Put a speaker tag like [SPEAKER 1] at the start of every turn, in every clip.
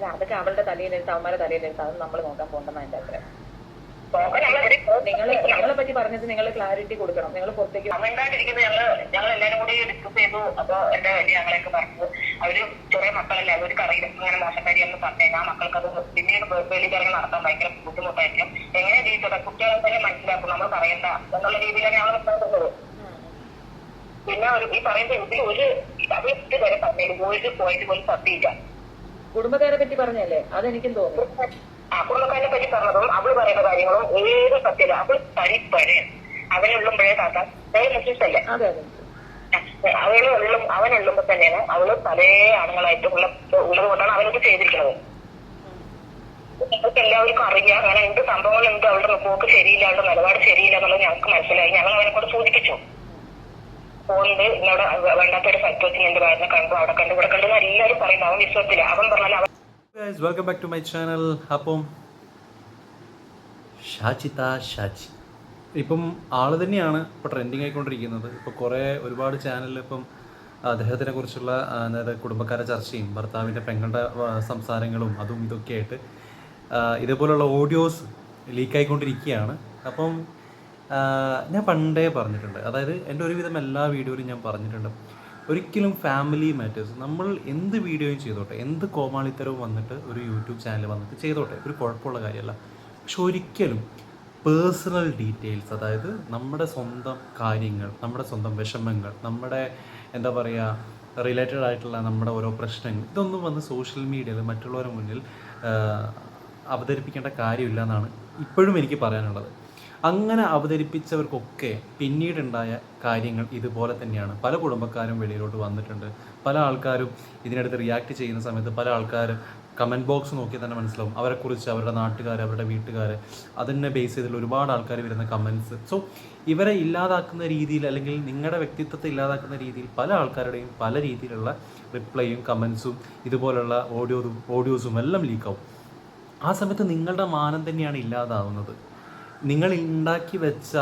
[SPEAKER 1] അല്ല അതൊക്കെ അവളുടെ തലയിലെടുത്ത് അവന്മാരെ തലയിലെടുത്ത് അത് നമ്മൾ നോക്കാൻ പോകണ്ടെന്നാണ് എന്റെ അഭിപ്രായം. നിങ്ങളെ പറ്റി പറഞ്ഞത് നിങ്ങൾ ക്ലാരിറ്റി കൊടുക്കണം. നിങ്ങൾ പുറത്തേക്ക്
[SPEAKER 2] മിണ്ടാണ്ടിരിക്കുന്നത് ഞങ്ങൾ എല്ലാരും കൂടി ഡിസ്കസ് ചെയ്തു. അപ്പൊ എന്റെ വലിയ ഞങ്ങളെയൊക്കെ പറഞ്ഞു അവര് ചെറിയ മക്കളല്ലേ, അവർക്ക് അറിയില്ല ഇങ്ങനെ മോശക്കാരിയെന്ന് പറഞ്ഞു കഴിഞ്ഞാൽ മക്കൾക്ക് അത് പിന്നീട് വെളിയിൽ ഇറങ്ങി നടത്താൻ ഭയങ്കര ബുദ്ധിമുട്ടായിരിക്കും. എങ്ങനെ ജീവിച്ചത് കുട്ടികളെ തന്നെ മനസ്സിലാക്കും, നമ്മൾ പറയണ്ട എന്നുള്ള രീതിയിലാണ് ഞങ്ങൾ നിൽക്കുന്നത്. പിന്നെ ഈ പറയുന്ന ഇതിൽ ഒരു അത് ഇതുവരെ പറഞ്ഞില്ല, ഒരു പോയിട്ട് പോലും സത്യമില്ല.
[SPEAKER 1] കുടുംബക്കാരെ പറ്റി പറഞ്ഞല്ലേ, അതെനിക്കും തോന്നുന്നു.
[SPEAKER 2] കുടുംബക്കാരെ പറ്റി പറഞ്ഞതും അവള് പറയുന്ന കാര്യങ്ങളും ഏത് സത്യമില്ല. അവൾ തരിപ്പഴയ അവനുള്ളുമ്പോഴേ താത്ത മുസ്ലിംസ് അല്ലേ, അവനുള്ളുമ്പോ തന്നെയാണ് അവള് പല ആണുങ്ങളായിട്ട് ഉള്ളത് കൊണ്ടാണ് അവനത് ചെയ്തിരിക്കുന്നത്. ഞങ്ങൾക്ക് എല്ലാവർക്കും അറിയാം അങ്ങനെ എന്ത് സംഭവങ്ങളുണ്ട്, അവളുടെ പോക്ക് ശരിയില്ല, അവളുടെ നിലപാട് ശരിയില്ല എന്നുള്ളത് ഞങ്ങൾക്ക് മനസ്സിലായി. ഞങ്ങൾ അവനെ കൊണ്ട് സൂചിപ്പിച്ചു. പോകുന്നത് ഇന്നവിടെ വേണ്ടാത്തൊരു സ്ഥലത്ത് വെച്ച് എന്റെ ഭാര്യനെ കണ്ടു, അവിടെ കണ്ടു, ഇവിടെ കണ്ടു എല്ലാവരും പറയുന്നു. അവൻ വിശ്വസിച്ചില്ല. അവൻ പറഞ്ഞാൽ അവൻ
[SPEAKER 3] welcome back to my channel. അപ്പം ഷാജി ഇപ്പം ആൾ തന്നെയാണ് ഇപ്പോൾ ട്രെൻഡിങ് ആയിക്കൊണ്ടിരിക്കുന്നത്. ഇപ്പോൾ ഒരുപാട് ചാനലിൽ ഇപ്പം അദ്ദേഹത്തിനെ കുറിച്ചുള്ള അതായത് കുടുംബക്കാരെ ചർച്ചയും ഭർത്താവിൻ്റെ പെങ്ങളുടെ സംസാരങ്ങളും അതും ഇതൊക്കെ ആയിട്ട് ഇതേപോലുള്ള ഓഡിയോസ് ലീക്കായിക്കൊണ്ടിരിക്കുകയാണ്. അപ്പം ഞാൻ പണ്ടേ പറഞ്ഞിട്ടുണ്ട്, അതായത് എൻ്റെ ഒരുവിധം എല്ലാ വീഡിയോയിലും ഞാൻ പറഞ്ഞിട്ടുണ്ട്, ഒരിക്കലും ഫാമിലി മാറ്റേഴ്സ് നമ്മൾ എന്ത് വീഡിയോയും ചെയ്തോട്ടെ, എന്ത് കോമാളിത്തരവും വന്നിട്ട് ഒരു യൂട്യൂബ് ചാനൽ വന്നിട്ട് ചെയ്തോട്ടെ, ഒരു കുഴപ്പമുള്ള കാര്യമല്ല. പക്ഷെ ഒരിക്കലും പേഴ്സണൽ ഡീറ്റെയിൽസ്, അതായത് നമ്മുടെ സ്വന്തം കാര്യങ്ങൾ, നമ്മുടെ സ്വന്തം വിഷമങ്ങൾ, നമ്മുടെ എന്താ പറയുക റിലേറ്റഡ് ആയിട്ടുള്ള നമ്മുടെ ഓരോ പ്രശ്നങ്ങൾ, ഇതൊന്നും വന്ന് സോഷ്യൽ മീഡിയയിൽ മറ്റുള്ളവരുടെ മുന്നിൽ അവതരിപ്പിക്കേണ്ട കാര്യമില്ല എന്നാണ് ഇപ്പോഴും എനിക്ക് പറയാനുള്ളത്. അങ്ങനെ അവതരിപ്പിച്ചവർക്കൊക്കെ പിന്നീടുണ്ടായ കാര്യങ്ങൾ ഇതുപോലെ തന്നെയാണ്. പല കുടുംബക്കാരും വെളിയിലോട്ട് വന്നിട്ടുണ്ട്. പല ആൾക്കാരും ഇതിനടുത്ത് റിയാക്ട് ചെയ്യുന്ന സമയത്ത് പല ആൾക്കാരും കമൻറ്റ് ബോക്സ് നോക്കിയാൽ തന്നെ മനസ്സിലാവും അവരെക്കുറിച്ച്, അവരുടെ നാട്ടുകാർ, അവരുടെ വീട്ടുകാർ, അതിനെ ബേസ് ചെയ്തിട്ടുള്ള ഒരുപാട് ആൾക്കാർ വരുന്ന കമൻറ്റ്സ്. സോ ഇവരെ ഇല്ലാതാക്കുന്ന രീതിയിൽ, അല്ലെങ്കിൽ നിങ്ങളുടെ വ്യക്തിത്വത്തെ ഇല്ലാതാക്കുന്ന രീതിയിൽ പല ആൾക്കാരുടെയും പല രീതിയിലുള്ള റിപ്ലൈയും കമൻസും ഇതുപോലുള്ള ഓഡിയോസും എല്ലാം ലീക്കാവും. ആ സമയത്ത് നിങ്ങളുടെ മാനം തന്നെയാണ് ഇല്ലാതാവുന്നത്. നിങ്ങൾ ഉണ്ടാക്കി വെച്ച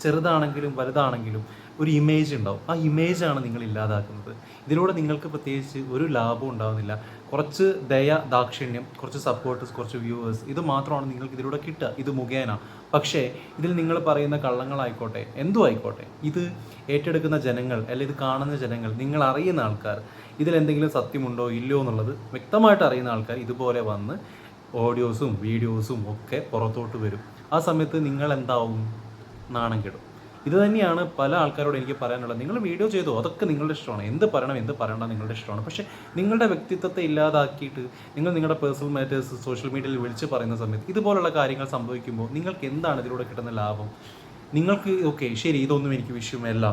[SPEAKER 3] ചെറുതാണെങ്കിലും വലുതാണെങ്കിലും ഒരു ഇമേജ് ഉണ്ടാവും. ആ ഇമേജാണ് നിങ്ങൾ ഇല്ലാതാക്കുന്നത്. ഇതിലൂടെ നിങ്ങൾക്ക് പ്രത്യേകിച്ച് ഒരു ലാഭവും ഉണ്ടാകുന്നില്ല. കുറച്ച് ദാക്ഷിണ്യം, കുറച്ച് സപ്പോർട്ടേഴ്സ്, കുറച്ച് വ്യൂവേഴ്സ്, ഇത് മാത്രമാണ് നിങ്ങൾക്ക് ഇതിലൂടെ കിട്ടുക, ഇത് മുഖേന. പക്ഷേ ഇതിൽ നിങ്ങൾ പറയുന്ന കള്ളങ്ങളായിക്കോട്ടെ, എന്തും ആയിക്കോട്ടെ, ഇത് ഏറ്റെടുക്കുന്ന ജനങ്ങൾ, അല്ലെങ്കിൽ ഇത് കാണുന്ന ജനങ്ങൾ, നിങ്ങൾ അറിയുന്ന ആൾക്കാർ, ഇതിലെന്തെങ്കിലും സത്യമുണ്ടോ ഇല്ലയോ എന്നുള്ളത് വ്യക്തമായിട്ട് അറിയുന്ന ആൾക്കാർ ഇതുപോലെ വന്ന് ഓഡിയോസും വീഡിയോസും ഒക്കെ പുറത്തോട്ട് വരും. ആ സമയത്ത് നിങ്ങൾ എന്താവും? നാണം കെടും. ഇത് തന്നെയാണ് പല ആൾക്കാരോട് എനിക്ക് പറയാനുള്ളത്. നിങ്ങൾ വീഡിയോ ചെയ്തോ, അതൊക്കെ നിങ്ങളുടെ ഇഷ്ടമാണ്, എന്ത് പറയണം എന്ത് പറയണ്ട നിങ്ങളുടെ ഇഷ്ടമാണ്. പക്ഷേ നിങ്ങളുടെ വ്യക്തിത്വത്തെ ഇല്ലാതാക്കിയിട്ട് നിങ്ങളുടെ പേഴ്സണൽ മാറ്റേഴ്സ് സോഷ്യൽ മീഡിയയിൽ വിളിച്ച് പറയുന്ന സമയത്ത് ഇതുപോലുള്ള കാര്യങ്ങൾ സംഭവിക്കുമ്പോൾ നിങ്ങൾക്ക് എന്താണ് ഇതിലൂടെ കിട്ടുന്ന ലാഭം? നിങ്ങൾക്ക് ഓക്കെ ശരി, ഇതൊന്നും എനിക്ക് വിഷയമല്ല,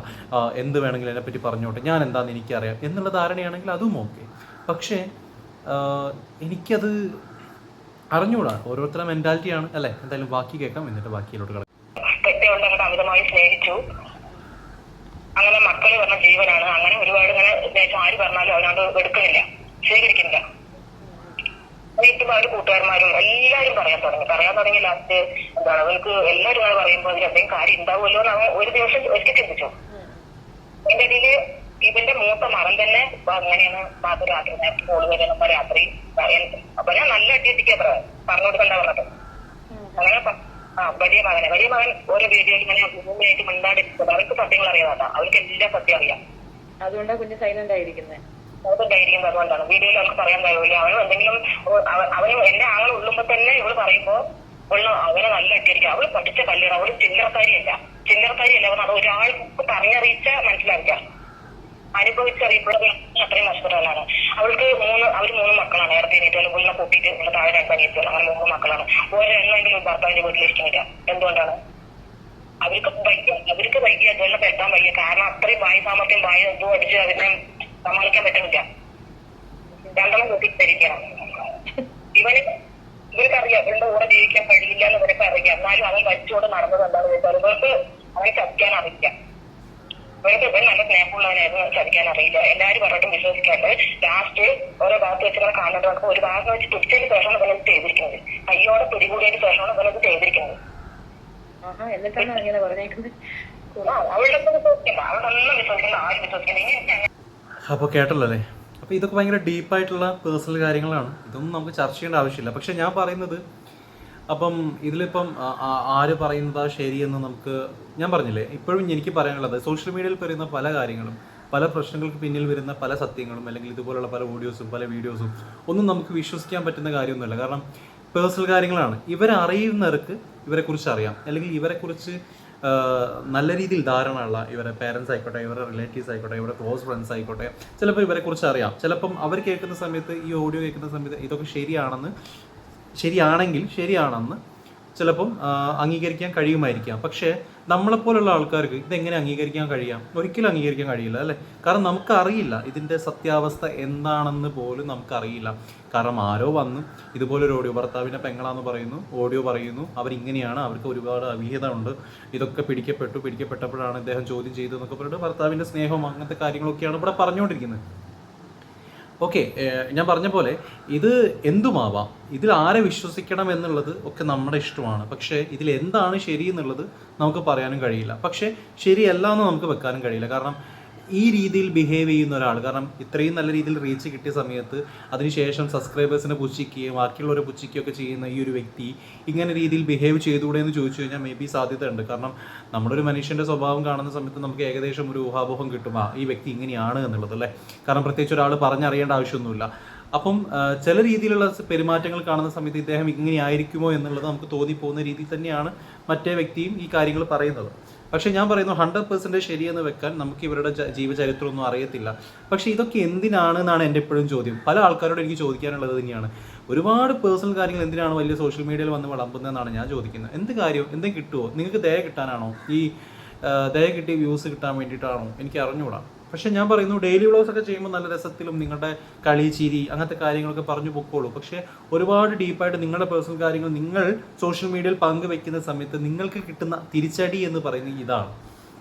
[SPEAKER 3] എന്ത് വേണമെങ്കിലും അതിനെപ്പറ്റി പറഞ്ഞോട്ടെ, ഞാൻ എന്താണെന്ന് എനിക്കറിയാം എന്നുള്ള ധാരണയാണെങ്കിൽ അതും ഓക്കെ. പക്ഷേ എനിക്കത് അറിഞ്ഞൂടാ, ഓരോരുത്തരുടെ മെന്റാലിറ്റിയാണ് അല്ലേ. എന്തായാലും ബാക്കി കേൾക്കാം, എന്നിട്ട് ബാക്കിയിലോട്ട് കിടക്കാം.
[SPEAKER 2] അമിതമായി സ്നേഹിച്ചു, അങ്ങനെ മക്കള് പറഞ്ഞ ജീവനാണ്, അങ്ങനെ ഒരുപാട് ഇങ്ങനെ ആര് പറഞ്ഞാലും അവനോട് എടുക്കുന്നില്ല, സ്വീകരിക്കുന്നില്ല. വീട്ടിൽ അവര് കൂട്ടുകാരന്മാരും എല്ലാവരും പറയാൻ തുടങ്ങി. ലാസ്റ്റ് എന്താണ് അവർക്ക് എല്ലാവരും അങ്ങനെ പറയുമ്പോൾ അതിൽ എന്തെങ്കിലും കാര്യം ഉണ്ടാവുമല്ലോ എന്ന് അവൻ ഒരു ദിവസം ഒരിക്കൽ ചിന്തിച്ചു. അതിന്റെ ഇടയില് ഇതിന്റെ മൂത്ത മകൻ തന്നെ അങ്ങനെയാണ് രാത്രി നേരത്തെ കോള് വരുന്ന രാത്രി അപ്പൊ ഞാൻ നല്ല അടിയെത്തിക്കാ പറഞ്ഞു കൊടുക്കണ്ട പറഞ്ഞത്. അങ്ങനെ വലിയ മകൻ ഓരോ വീഡിയോയിൽ ഇങ്ങനെ ഭൂമിയായിട്ട് മിണ്ടാണ്ടിരിക്കുന്നത്. അവർക്ക് സത്യങ്ങൾ അറിയാതാ, അവർക്ക് എല്ലാം സത്യം അറിയാം.
[SPEAKER 1] അതുകൊണ്ടാണ് കുഞ്ഞ് സൈലന്റ് ആയിരിക്കുന്നത്.
[SPEAKER 2] അതുകൊണ്ടാണ് വീഡിയോയിൽ അവർക്ക് പറയാൻ കഴിയില്ല. അവനും എന്തെങ്കിലും അവന് എന്റെ ആളെ ഉള്ളുമ്പോ തന്നെ ഇവള് പറയുമ്പോ അവനെ നല്ല അടിയായിരിക്കും. അവള് പഠിച്ച കല്യാണം, അവള് ചില്ലറക്കാരിയല്ല അവൻ അത് ഒരാൾക്ക് പറഞ്ഞറിയിച്ച മനസ്സിലാക്കാം, അനുഭവിച്ചറിയപ്പെടുന്ന അത്രയും നഷ്ടപ്പെടാനാണ്. അവര് മൂന്ന് മക്കളാണ്. നേരത്തെ എണീറ്റും പുള്ളിനെ കൂട്ടിയിട്ട് ഇവിടെ താഴെ രണ്ട് അനിയത്തുകൾ, അങ്ങനെ 3 മക്കളാണ്. ഒരെണ്ണമെങ്കിലും ഭർത്താവിന്റെ വീട്ടിൽ ഇഷ്ടമില്ല. എന്തുകൊണ്ടാണ്? അവർക്ക് വൈകി അതുപോലെ എത്താൻ വയ്യ. കാരണം അത്രയും വായു സാമർത്ഥ്യം, വായു ഇതും അടിച്ച് അതിനെ സമ്മാനിക്കാൻ പറ്റുന്നില്ല. 2 കൂട്ടിയിരിക്കണം. ഇവർക്കറിയാം ഇവരുടെ കൂടെ ജീവിക്കാൻ കഴിയില്ല എന്ന് ഇവരൊക്കെ അറിയാം. എന്നാലും അവൻ വലിച്ചുകൊണ്ട് നടന്നത് എന്താണെന്ന് വെച്ചാൽ ഇവർക്ക് അവനെ ചതിക്കാൻ അറിയില്ല. ഇവർക്ക് ഇവൻ നല്ല സ്നേഹമുള്ളവനായിരുന്നു, ചതിക്കാൻ അറിയില്ല. എല്ലാവരും പറഞ്ഞിട്ടും വിശ്വസിക്കാണ്ട് ലാസ്റ്റ് ഓരോ ഭാഗത്ത് വെച്ച് ഇങ്ങനെ കാണുന്നത് ഒരു ഭാഗത്ത് വെച്ച് പിടിച്ചതിന് ശേഷമാണ് ഇവനത് ചെയ്തിരിക്കുന്നത്. കയ്യോടെ പിടികൂടിയതിന് ശേഷമാണ് ഇവനത് ചെയ്തിരിക്കുന്നത്. അവളുടെ വിശ്വസിക്കില്ല, അവളൊന്നും വിശ്വസിക്കില്ല, ആരും വിശ്വസിക്കില്ല.
[SPEAKER 3] അപ്പോൾ കേട്ടല്ലോ അല്ലേ. അപ്പോൾ ഇതൊക്കെ ഭയങ്കര ഡീപ്പായിട്ടുള്ള പേഴ്സണൽ കാര്യങ്ങളാണ്, ഇതൊന്നും നമുക്ക് ചർച്ച ചെയ്യേണ്ട ആവശ്യമില്ല. പക്ഷേ ഞാൻ പറയുന്നത്, അപ്പം ഇതിലിപ്പം ആര് പറയുന്നതാ ശരിയെന്ന് നമുക്ക്, ഞാൻ പറഞ്ഞില്ലേ, ഇപ്പോഴും എനിക്ക് പറയാനുള്ളത് സോഷ്യൽ മീഡിയയിൽ പറയുന്ന പല കാര്യങ്ങളും, പല പ്രശ്നങ്ങൾക്ക് പിന്നിൽ വരുന്ന പല സത്യങ്ങളും, അല്ലെങ്കിൽ ഇതുപോലുള്ള പല ഓഡിയോസും പല വീഡിയോസും ഒന്നും നമുക്ക് വിശ്വസിക്കാൻ പറ്റുന്ന കാര്യമൊന്നുമല്ല. കാരണം പേഴ്സണൽ കാര്യങ്ങളാണ്. ഇവരറിയുന്നവർക്ക് ഇവരെക്കുറിച്ച് അറിയാം, അല്ലെങ്കിൽ ഇവരെക്കുറിച്ച് നല്ല രീതിയിൽ ധാരണയുള്ള ഇവരെ പേരൻസ് ആയിക്കോട്ടെ, ഇവരുടെ റിലേറ്റീവ്സ് ആയിക്കോട്ടെ, ഇവരുടെ ക്ലോസ് ഫ്രണ്ട്സ് ആയിക്കോട്ടെ, ചിലപ്പോൾ ഇവരെക്കുറിച്ച് അറിയാം. ചിലപ്പം അവർ കേൾക്കുന്ന സമയത്ത്, ഈ ഓഡിയോ കേൾക്കുന്ന സമയത്ത് ഇതൊക്കെ ശരിയാണെന്ന് ചിലപ്പം അംഗീകരിക്കാൻ കഴിയുമായിരിക്കാം. പക്ഷേ നമ്മളെപ്പോലുള്ള ആൾക്കാർക്ക് ഇതെങ്ങനെ അംഗീകരിക്കാൻ കഴിയാം? ഒരിക്കലും അംഗീകരിക്കാൻ കഴിയില്ല, അല്ലേ? കാരണം നമുക്കറിയില്ല ഇതിൻ്റെ സത്യാവസ്ഥ എന്താണെന്ന് പോലും നമുക്കറിയില്ല. കാരണം ആരോ വന്ന് ഇതുപോലൊരു ഓഡിയോ, ഭർത്താവിൻ്റെ പെങ്ങളാന്ന് പറയുന്നു, ഓഡിയോ പറയുന്നു, അവരിങ്ങനെയാണ്, അവർക്ക് ഒരുപാട് അവിഹിതമുണ്ട്, ഇതൊക്കെ പിടിക്കപ്പെട്ടപ്പോഴാണ് ഇദ്ദേഹം ചോദ്യം ചെയ്തതെന്നൊക്കെ പറഞ്ഞിട്ട് ഭർത്താവിൻ്റെ സ്നേഹം അങ്ങനത്തെ കാര്യങ്ങളൊക്കെയാണ് ഇവിടെ പറഞ്ഞുകൊണ്ടിരിക്കുന്നത്. ഓക്കെ, ഞാൻ പറഞ്ഞ പോലെ ഇത് എന്തുമാവാം, ഇതിൽ ആരെ വിശ്വസിക്കണം എന്നുള്ളത് ഒക്കെ നമ്മുടെ ഇഷ്ടമാണ്. പക്ഷേ ഇതിൽ എന്താണ് ശരി എന്നുള്ളത് നമുക്ക് പറയാനും കഴിയില്ല. പക്ഷേ ശരിയല്ല എന്ന് നമുക്ക് വെക്കാനും കഴിയില്ല. കാരണം ഈ രീതിയിൽ ബിഹേവ് ചെയ്യുന്ന ഒരാൾ, കാരണം ഇത്രയും നല്ല രീതിയിൽ റീച്ച് കിട്ടിയ സമയത്ത് അതിനുശേഷം സബ്സ്ക്രൈബേഴ്സിനെ പുച്ഛിക്കുകയും ബാക്കിയുള്ളവരെ പുച്ഛിക്കുകയൊക്കെ ചെയ്യുന്ന ഈ ഒരു വ്യക്തി ഇങ്ങനെ രീതിയിൽ ബിഹേവ് ചെയ്തുകൂടെ എന്ന് ചോദിച്ചു കഴിഞ്ഞാൽ മേ ബി സാധ്യതയുണ്ട്. കാരണം നമ്മുടെ ഒരു മനുഷ്യൻ്റെ സ്വഭാവം കാണുന്ന സമയത്ത് നമുക്ക് ഏകദേശം ഒരു ഊഹാപോഹം കിട്ടും, ഈ വ്യക്തി ഇങ്ങനെയാണ് എന്നുള്ളത്, അല്ലേ? കാരണം പ്രത്യേകിച്ച് ഒരാൾ പറഞ്ഞറിയേണ്ട ആവശ്യമൊന്നുമില്ല. അപ്പം ചില രീതിയിലുള്ള പെരുമാറ്റങ്ങൾ കാണുന്ന സമയത്ത് ഇദ്ദേഹം ഇങ്ങനെ ആയിരിക്കുമോ എന്നുള്ളത് നമുക്ക് തോന്നിപ്പോകുന്ന രീതിയിൽ തന്നെയാണ് മറ്റേ വ്യക്തിയും ഈ കാര്യങ്ങൾ പറയുന്നത്. പക്ഷേ ഞാൻ പറയുന്നു 100% ശരിയെന്ന് വെക്കാൻ നമുക്ക് ഇവരുടെ ജീവചരിത്രമൊന്നും അറിയത്തില്ല. പക്ഷേ ഇതൊക്കെ എന്തിനാണെന്നാണ് എൻ്റെ എപ്പോഴും ചോദ്യം. പല ആൾക്കാരോട് എനിക്ക് ചോദിക്കാനുള്ളത് തന്നെയാണ്. ഒരുപാട് പേഴ്സണൽ കാര്യങ്ങൾ എന്തിനാണ് വലിയ സോഷ്യൽ മീഡിയയിൽ വന്ന് വിളമ്പുന്നതെന്നാണ് ഞാൻ ചോദിക്കുന്നത്. എന്ത് കാര്യം, എന്തെങ്കിലും കിട്ടുമോ? നിങ്ങൾക്ക് ദയ കിട്ടാനാണോ? ഈ ദയ കിട്ടി വ്യൂസ് കിട്ടാൻ വേണ്ടിയിട്ടാണോ? എനിക്ക് അറിഞ്ഞുകൂടാ. പക്ഷേ ഞാൻ പറയുന്നു, ഡെയിലി വ്ളോഗ്സ് ഒക്കെ ചെയ്യുമ്പോൾ നല്ല രസത്തിലും നിങ്ങളുടെ കളി, ചിരി, അങ്ങനത്തെ കാര്യങ്ങളൊക്കെ പറഞ്ഞു പൊക്കോളൂ. പക്ഷേ ഒരുപാട് ഡീപ്പായിട്ട് നിങ്ങളുടെ പേഴ്സണൽ കാര്യങ്ങൾ നിങ്ങൾ സോഷ്യൽ മീഡിയയിൽ പങ്കുവെക്കുന്ന സമയത്ത് നിങ്ങൾക്ക് കിട്ടുന്ന തിരിച്ചടി എന്ന് പറയുന്നത് ഇതാണ്.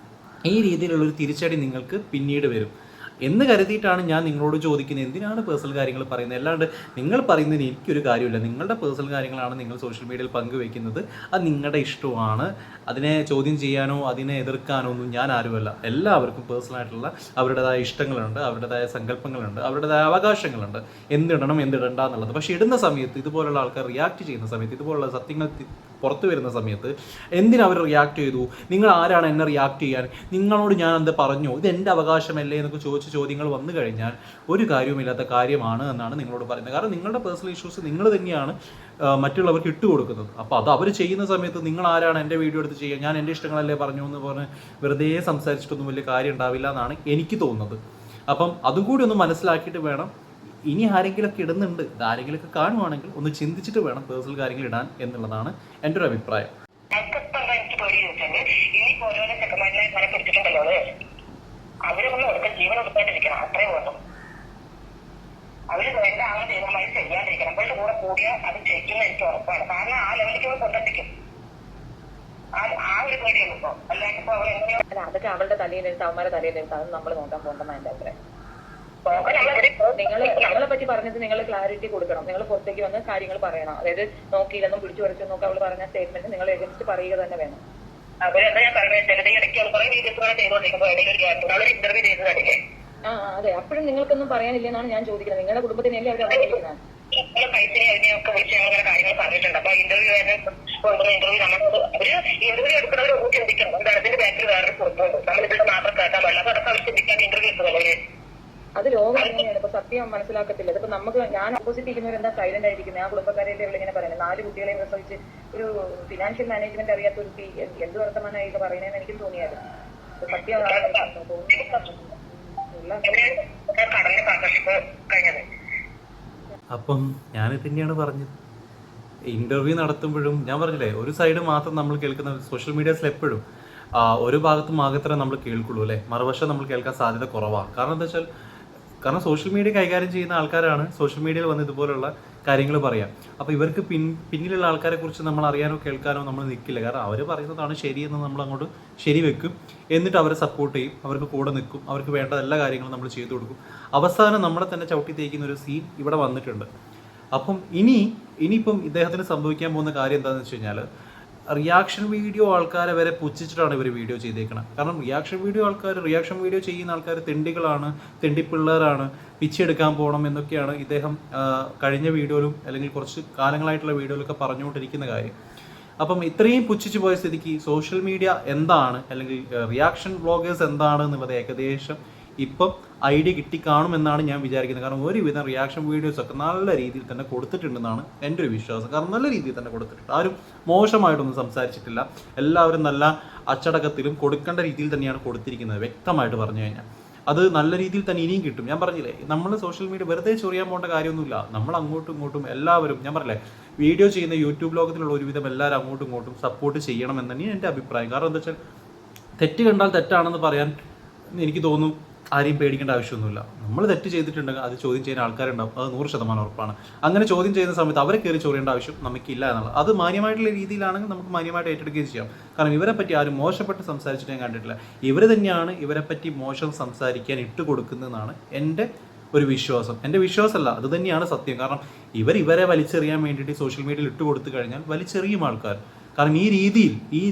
[SPEAKER 3] ഈ രീതിയിലുള്ളൊരു തിരിച്ചടി നിങ്ങൾക്ക് പിന്നീട് വരും എന്ന് കരുതിയിട്ടാണ് ഞാൻ നിങ്ങളോട് ചോദിക്കുന്നത്, എന്തിനാണ് പേഴ്സണൽ കാര്യങ്ങൾ പറയുന്നത്? അല്ലാണ്ട് നിങ്ങൾ പറയുന്നതിന് എനിക്കൊരു കാര്യമില്ല. നിങ്ങളുടെ പേഴ്സണൽ കാര്യങ്ങളാണ് നിങ്ങൾ സോഷ്യൽ മീഡിയയിൽ പങ്കുവെക്കുന്നത്, അത് നിങ്ങളുടെ ഇഷ്ടമാണ്. അതിനെ ചോദ്യം ചെയ്യാനോ അതിനെ എതിർക്കാനോ ഒന്നും ഞാൻ ആരുമല്ല. എല്ലാവർക്കും പേഴ്സണലായിട്ടുള്ള അവരുടേതായ ഇഷ്ടങ്ങളുണ്ട്, അവരുടേതായ സങ്കല്പങ്ങളുണ്ട്, അവരുടേതായ അവകാശങ്ങളുണ്ട്, എന്തിടണം എന്തിടണ്ട എന്നുള്ളത്. പക്ഷേ ഇടുന്ന സമയത്ത്, ഇതുപോലുള്ള ആൾക്കാർ റിയാക്ട് ചെയ്യുന്ന സമയത്ത്, ഇതുപോലുള്ള സത്യങ്ങൾ പുറത്തു വരുന്ന സമയത്ത് എന്തിനവർ റിയാക്ട് ചെയ്തു, നിങ്ങൾ ആരാണ് എന്നെ റിയാക്ട് ചെയ്യാൻ, നിങ്ങളോട് ഞാൻ എന്ത് പറഞ്ഞു, ഇത് എൻ്റെ അവകാശമല്ലേ എന്നൊക്കെ ചോദിച്ച ചോദ്യങ്ങൾ വന്നു കഴിഞ്ഞാൽ ഒരു കാര്യവുമില്ലാത്ത കാര്യമാണ് എന്നാണ് നിങ്ങളോട് പറയുന്നത്. കാരണം നിങ്ങളുടെ പേഴ്സണൽ ഇഷ്യൂസ് നിങ്ങൾ തന്നെയാണ് മറ്റുള്ളവർക്ക് ഇട്ടുകൊടുക്കുന്നത്. അപ്പോൾ അത് അവർ ചെയ്യുന്ന സമയത്ത് നിങ്ങൾ ആരാണ് എൻ്റെ വീഡിയോ എടുത്ത് ചെയ്യുക, ഞാൻ എൻ്റെ ഇഷ്ടങ്ങളല്ലേ പറഞ്ഞു എന്ന് പറഞ്ഞ് വെറുതെ സംസാരിച്ചിട്ടൊന്നും വലിയ കാര്യം ഉണ്ടാവില്ല എന്നാണ് എനിക്ക് തോന്നുന്നത്. അപ്പം അതും കൂടി ഒന്ന് മനസ്സിലാക്കിയിട്ട് വേണം, ഇനി ആരെങ്കിലുമൊക്കെ ഇടുന്നുണ്ട്, ആരെങ്കിലുമൊക്കെ കാണുവാണെങ്കിൽ ഒന്ന് ചിന്തിച്ചിട്ട് വേണം പേഴ്സണൽ കാര്യങ്ങൾ ഇടാൻ എന്നുള്ളതാണ് എൻ്റെ ഒരു അഭിപ്രായം.
[SPEAKER 2] എനിക്ക് പേടി ചോദിച്ചാല് ഇനി ഓരോരോ ചെക്കന്മാരിനെ മനെ പിടിച്ചിട്ടുണ്ടല്ലോ, അവരൊന്നും ഒടുക്കം ജീവൻ ഒടുക്കാണ്ടിരിക്കണം, അത്രേ വേണം. അവര് എല്ലാ ആളും ദൈവമായി ചെയ്യാണ്ടിരിക്കണം. നമ്മളുടെ കൂടെ കൂടിയാൽ അത് ചെയ്യുന്ന എനിക്ക് ഉറപ്പാണ്. കാരണം ആ ലെവലിലേക്ക് അവർ കൊണ്ടെത്തിക്കും. ആ ഒരു പേടിയുള്ളൂ ഇപ്പൊ. അല്ലാണ്ട് ഇപ്പൊ അവർ എങ്ങനെയോ
[SPEAKER 1] അതൊക്കെ അവളുടെ തലയിലെടുത്ത് അവന്മാരെ തലയിലെടുത്ത് അത് നമ്മൾ നോക്കാൻ പോകണ്ടെന്നാണ് എൻ്റെ അഭിപ്രായം. നിങ്ങളെ പറ്റി പറഞ്ഞത് നിങ്ങൾ ക്ലാരിറ്റി കൊടുക്കണം. നിങ്ങൾ പുറത്തേക്ക് വന്ന് കാര്യങ്ങൾ പറയണം. അതായത് നോക്കിയില്ലെന്നും പിടിച്ചു പറിച്ചു നോക്കി അവള് പറഞ്ഞ സ്റ്റേറ്റ്മെന്റ് നിങ്ങൾ എഗൻസ്റ്റ് പറയുക തന്നെ വേണം.
[SPEAKER 2] അവരെന്താ ഞാൻ പറയുന്നത്, ഇടയ്ക്ക് കുറെ വീഡിയോസ് ചെയ്തോണ്ടിരിക്കുമ്പോ ഇടയിൽ ഒരു ഗ്യാപ്പ് അവർ ഇന്റർവ്യൂ ചെയ്ത് കണ്ടില്ലേ?
[SPEAKER 1] അതെ, അപ്പോഴും നിങ്ങൾക്കൊന്നും പറയാനില്ലെന്നാണ് ഞാൻ ചോദിക്കുന്നത്. നിങ്ങളുടെ കുടുംബത്തിനല്ലേ അവർ അറിയിക്കുന്നതാണ്.
[SPEAKER 2] പൈസനെ അതിനെയൊക്കെ വിളിച്ച് ഞങ്ങൾ കാര്യങ്ങൾ പറഞ്ഞിട്ടുണ്ട്. അപ്പൊ ഇന്റർവ്യൂ ഇന്റർവ്യൂ നമുക്ക് അവര് ഇന്റർവ്യൂ എടുക്കുന്നവർ ഒന്നും ചിന്തിക്കണം. എന്താ അതിന്റെ ബാക്കിൽ വേറൊരു പുറത്തുണ്ട്, നമ്മളിവിടെ മാത്രം കേട്ടാൻ പാടില്ല. അപ്പൊ അതൊക്കെ അവർ ചിന്തിക്കാൻ ഇന്റർവ്യൂ എടുക്കുന്നല്ലേ?
[SPEAKER 1] അത് ലോകം എങ്ങനെയാണ് ഇപ്പൊ സത്യം മനസ്സിലാക്കത്തില്ല. ഇതിപ്പോ നമുക്ക് ഞാൻ ഓപ്പോസിറ്റ് ഇരിക്കുന്നവരെന്താ സൈലന്റ് ആയിരിക്കുന്നത്? ആ കുടുംബക്കാരെയല്ലേ ഇങ്ങനെ പറയുന്നത്, 4 കുട്ടികളെ പ്രസവിച്ച് ഒരു ഫിനാൻഷ്യൽ മാനേജ്മെന്റ് അറിയാത്ത ഒരു എന്ത് വർത്തമാനമായിട്ട് പറയുന്നതെന്ന് എനിക്കും തോന്നിയായിരുന്നു. സത്യം
[SPEAKER 3] അപ്പം ഞാനിത് തന്നെയാണ് പറഞ്ഞത്. ഇന്റർവ്യൂ നടത്തുമ്പോഴും ഞാൻ പറഞ്ഞില്ലേ, ഒരു സൈഡ് മാത്രം നമ്മൾ കേൾക്കുന്ന സോഷ്യൽ മീഡിയസിൽ എപ്പോഴും ഒരു ഭാഗത്ത് മാത്രമേ നമ്മൾ കേൾക്കുള്ളൂ, അല്ലേ? മറുവശം നമ്മൾ കേൾക്കാൻ സാധ്യത കുറവാണ്. കാരണം എന്താ വെച്ചാൽ, കാരണം സോഷ്യൽ മീഡിയ കൈകാര്യം ചെയ്യുന്ന ആൾക്കാരാണ് സോഷ്യൽ മീഡിയയിൽ വന്ന് ഇതുപോലുള്ള കാര്യങ്ങൾ പറയാം. അപ്പോൾ ഇവർക്ക് പിന്നിലുള്ള ആൾക്കാരെ കുറിച്ച് നമ്മൾ അറിയാനോ കേൾക്കാനോ നമ്മൾ നിൽക്കില്ല. കാരണം അവർ പറയുന്നതാണ് ശരിയെന്ന് നമ്മൾ അങ്ങോട്ട് ശരിവെക്കും, എന്നിട്ട് അവരെ സപ്പോർട്ട് ചെയ്യും, അവർക്ക് കൂടെ നിൽക്കും, അവർക്ക് വേണ്ട എല്ലാ കാര്യങ്ങളും നമ്മൾ ചെയ്തു കൊടുക്കും. അവസാനം നമ്മളെ തന്നെ ചവിട്ടി തേക്കുന്ന ഒരു സീൻ ഇവിടെ വന്നിട്ടുണ്ട്. അപ്പം ഇനിയിപ്പം ഇദ്ദേഹത്തിന് സംഭവിക്കാൻ പോകുന്ന കാര്യം എന്താണെന്ന് വെച്ച് കഴിഞ്ഞാൽ, റിയാക്ഷൻ വീഡിയോ ആൾക്കാരെ വരെ പുച്ഛിച്ചിട്ടാണ് ഇവർ വീഡിയോ ചെയ്തേക്കണം. കാരണം റിയാക്ഷൻ വീഡിയോ ചെയ്യുന്ന ആൾക്കാർ തെണ്ടികളാണ്, തെണ്ടിപ്പിള്ളേരാണ്, പിച്ചെടുക്കാൻ പോകണം എന്നൊക്കെയാണ് ഇദ്ദേഹം കഴിഞ്ഞ വീഡിയോയിലും അല്ലെങ്കിൽ കുറച്ച് കാലങ്ങളായിട്ടുള്ള വീഡിയോയിലൊക്കെ പറഞ്ഞുകൊണ്ടിരിക്കുന്ന കാര്യം. അപ്പം ഇത്രയും പുച്ഛിച്ചു പോയ സ്ഥിതിക്ക് സോഷ്യൽ മീഡിയ എന്താണ് അല്ലെങ്കിൽ റിയാക്ഷൻ വ്ളോഗേഴ്സ് എന്താണ് എന്നുള്ളത് ഏകദേശം ഇപ്പം ഐഡിയ കിട്ടിക്കാണുമെന്നാണ് ഞാൻ വിചാരിക്കുന്നത്. കാരണം ഒരുവിധം റിയാക്ഷൻ വീഡിയോസൊക്കെ നല്ല രീതിയിൽ തന്നെ കൊടുത്തിട്ടുണ്ടെന്നാണ് എൻ്റെ ഒരു വിശ്വാസം. കാരണം നല്ല രീതിയിൽ തന്നെ കൊടുത്തിട്ടുണ്ട്, ആരും മോശമായിട്ടൊന്നും സംസാരിച്ചിട്ടില്ല. എല്ലാവരും നല്ല അച്ചടക്കത്തിലും കൊടുക്കേണ്ട രീതിയിൽ തന്നെയാണ് കൊടുത്തിരിക്കുന്നത്. വ്യക്തമായിട്ട് പറഞ്ഞു കഴിഞ്ഞാൽ അത് നല്ല രീതിയിൽ തന്നെ ഇനിയും കിട്ടും. ഞാൻ പറഞ്ഞില്ലേ, നമ്മൾ സോഷ്യൽ മീഡിയ വെറുതെ ചൊറിയാൻ പോകേണ്ട കാര്യമൊന്നുമില്ല. നമ്മൾ അങ്ങോട്ടും ഇങ്ങോട്ടും എല്ലാവരും, ഞാൻ പറഞ്ഞില്ലേ, വീഡിയോ ചെയ്യുന്ന യൂട്യൂബ് ലോകത്തിലുള്ള ഒരുവിധം എല്ലാവരും അങ്ങോട്ടും ഇങ്ങോട്ടും സപ്പോർട്ട് ചെയ്യണമെന്ന് തന്നെയാണ് എൻ്റെ അഭിപ്രായം. കാരണം എന്താ വെച്ചാൽ തെറ്റ് കണ്ടാൽ തെറ്റാണെന്ന് പറയാൻ എനിക്ക് തോന്നുന്നു ആരെയും പേടിക്കേണ്ട ആവശ്യമൊന്നുമില്ല. നമ്മൾ തെറ്റ് ചെയ്തിട്ടുണ്ടെങ്കിൽ അത് ചോദ്യം ചെയ്യുന്ന ആൾക്കാരുണ്ടാവും, അത് 100% ഉറപ്പാണ്. അങ്ങനെ ചോദ്യം ചെയ്യുന്ന സമയത്ത് അവരെ കയറി ചൊറിയേണ്ട ആവശ്യം നമുക്കില്ല എന്നുള്ളത്. അത് മാന്യമായിട്ടുള്ള രീതിയിലാണെങ്കിൽ നമുക്ക് മാന്യമായിട്ട് ഏറ്റെടുക്കുകയും ചെയ്യാം. കാരണം ഇവരെ പറ്റി ആരും മോശപ്പെട്ട് സംസാരിച്ചിട്ട് ഞാൻ കണ്ടിട്ടില്ല. ഇവർ തന്നെയാണ് ഇവരെ പറ്റി മോശം സംസാരിക്കാൻ ഇട്ട് കൊടുക്കുന്നതെന്നാണ് എൻ്റെ ഒരു വിശ്വാസം. എൻ്റെ വിശ്വാസമല്ല, അത് തന്നെയാണ് സത്യം. കാരണം ഇവരെ വലിച്ചെറിയാൻ വേണ്ടിയിട്ട് സോഷ്യൽ മീഡിയയിൽ ഇട്ട് കൊടുത്തു കഴിഞ്ഞാൽ വലിച്ചെറിയും ആൾക്കാർ. കാരണം ഈ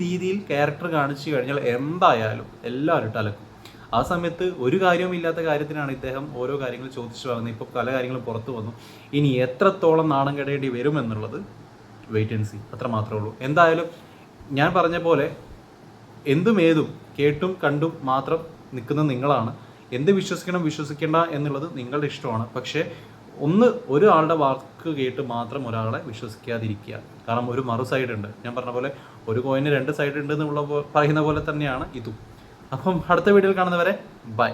[SPEAKER 3] രീതിയിൽ ക്യാരക്ടർ കാണിച്ചു കഴിഞ്ഞാൽ എന്തായാലും എല്ലാവരും ഇട്ടലക്കും. ആ സമയത്ത് ഒരു കാര്യവും ഇല്ലാത്ത കാര്യത്തിനാണ് ഇദ്ദേഹം ഓരോ കാര്യങ്ങൾ ചോദിച്ചു വാങ്ങുന്നത്. ഇപ്പോൾ പല കാര്യങ്ങളും പുറത്തു വന്നു. ഇനി എത്രത്തോളം നാണം കെടേണ്ടി വരുമെന്നുള്ളത് വെയിറ്റ് ആൻഡ് സീ, അത്ര മാത്രമേ ഉള്ളൂ. എന്തായാലും ഞാൻ പറഞ്ഞ പോലെ എന്തും ഏതും കേട്ടും കണ്ടും മാത്രം നിൽക്കുന്ന നിങ്ങളാണ്. എന്ത് വിശ്വസിക്കണം വിശ്വസിക്കേണ്ട എന്നുള്ളത് നിങ്ങളുടെ ഇഷ്ടമാണ്. പക്ഷേ ഒരാളുടെ വാക്ക് കേട്ട് മാത്രം ഒരാളെ വിശ്വസിക്കാതിരിക്കുക. കാരണം ഒരു മറു സൈഡ് ഉണ്ട്. ഞാൻ പറഞ്ഞ പോലെ ഒരു കോയിന് 2 സൈഡ് ഉണ്ട് എന്നുള്ള പറയുന്ന പോലെ തന്നെയാണ് ഇതും. അപ്പം അടുത്ത വീഡിയോയിൽ കാണുന്നവരെ ബൈ.